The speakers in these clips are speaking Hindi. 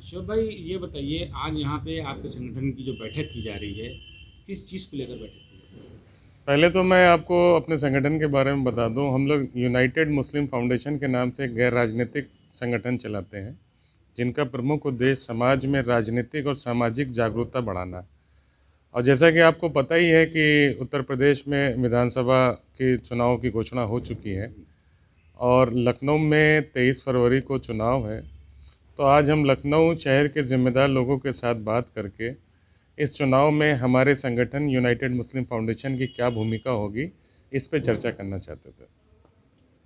शिव भाई, ये बताइए, आज यहाँ पे आपके संगठन की जो बैठक की जा रही है, किस चीज़ को लेकर बैठक की जा रही है? पहले तो मैं आपको अपने संगठन के बारे में बता दूं। हम लोग यूनाइटेड मुस्लिम फाउंडेशन के नाम से एक गैर राजनीतिक संगठन चलाते हैं, जिनका प्रमुख उद्देश्य समाज में राजनीतिक और सामाजिक जागरूकता बढ़ाना है। और जैसा कि आपको पता ही है कि उत्तर प्रदेश में विधानसभा के चुनाव की घोषणा हो चुकी है और लखनऊ में 23 फरवरी को चुनाव है। तो आज हम लखनऊ शहर के ज़िम्मेदार लोगों के साथ बात करके इस चुनाव में हमारे संगठन यूनाइटेड मुस्लिम फाउंडेशन की क्या भूमिका होगी, इस पे चर्चा करना चाहते थे।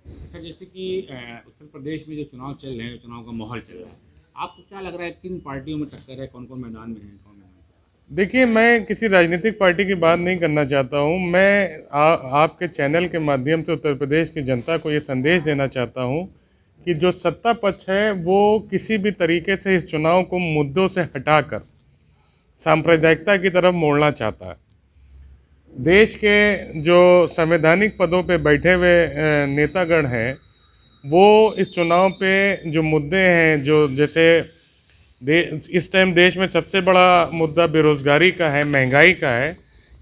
अच्छा, जैसे कि उत्तर प्रदेश में जो चुनाव चल रहे हैं, जो चुनाव का माहौल चल रहा है, आपको क्या लग रहा है किन पार्टियों में टक्कर है, कौन कौन मैदान में है, कौन मैदान से? देखिए, मैं किसी राजनीतिक पार्टी की बात नहीं करना चाहता हूँ। मैं आपके चैनल के माध्यम से उत्तर प्रदेश की जनता को ये संदेश देना चाहता हूँ कि जो सत्ता पक्ष है वो किसी भी तरीके से इस चुनाव को मुद्दों से हटाकर सांप्रदायिकता की तरफ मोड़ना चाहता है। देश के जो संवैधानिक पदों पे बैठे हुए नेतागण हैं, वो इस चुनाव पे जो मुद्दे हैं, जो जैसे इस टाइम देश में सबसे बड़ा मुद्दा बेरोज़गारी का है, महंगाई का है,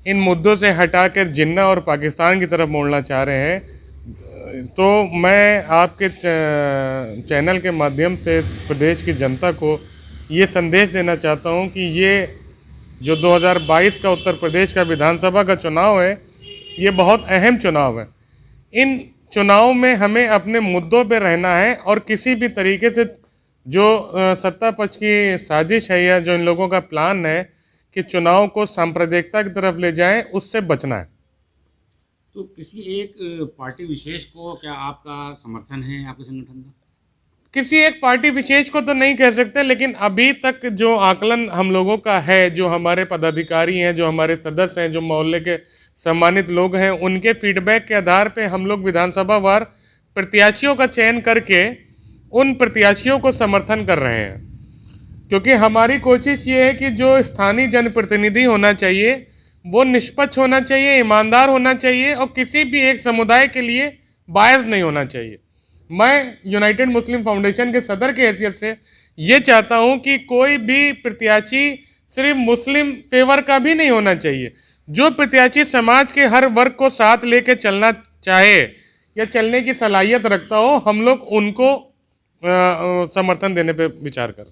इन मुद्दों से हटाकर जिन्ना और पाकिस्तान की तरफ मोड़ना चाह रहे हैं। तो मैं आपके चैनल के माध्यम से प्रदेश की जनता को ये संदेश देना चाहता हूँ कि ये जो 2022 का उत्तर प्रदेश का विधानसभा का चुनाव है, ये बहुत अहम चुनाव है। इन चुनाव में हमें अपने मुद्दों पे रहना है और किसी भी तरीके से जो सत्ता पक्ष की साजिश है या जो इन लोगों का प्लान है कि चुनाव को सांप्रदायिकता की तरफ ले जाएं, उससे बचना है। तो किसी एक पार्टी विशेष को क्या आपका समर्थन है, आपके संगठन का? किसी एक पार्टी विशेष को तो नहीं कह सकते, लेकिन अभी तक जो आकलन हम लोगों का है, जो हमारे पदाधिकारी हैं, जो हमारे सदस्य हैं, जो मोहल्ले के सम्मानित लोग हैं, उनके फीडबैक के आधार पे हम लोग विधानसभा वार प्रत्याशियों का चयन करके उन प्रत्याशियों को समर्थन कर रहे हैं। क्योंकि हमारी कोशिश ये है कि जो स्थानीय जनप्रतिनिधि होना चाहिए वो निष्पक्ष होना चाहिए, ईमानदार होना चाहिए और किसी भी एक समुदाय के लिए बायस नहीं होना चाहिए। मैं यूनाइटेड मुस्लिम फाउंडेशन के सदर की हैसियत से ये चाहता हूँ कि कोई भी प्रत्याशी सिर्फ मुस्लिम फेवर का भी नहीं होना चाहिए। जो प्रत्याशी समाज के हर वर्ग को साथ लेके चलना चाहे या चलने की सलाहियत रखता हो, हम लोग उनको समर्थन देने पे विचार कर रहे हैं।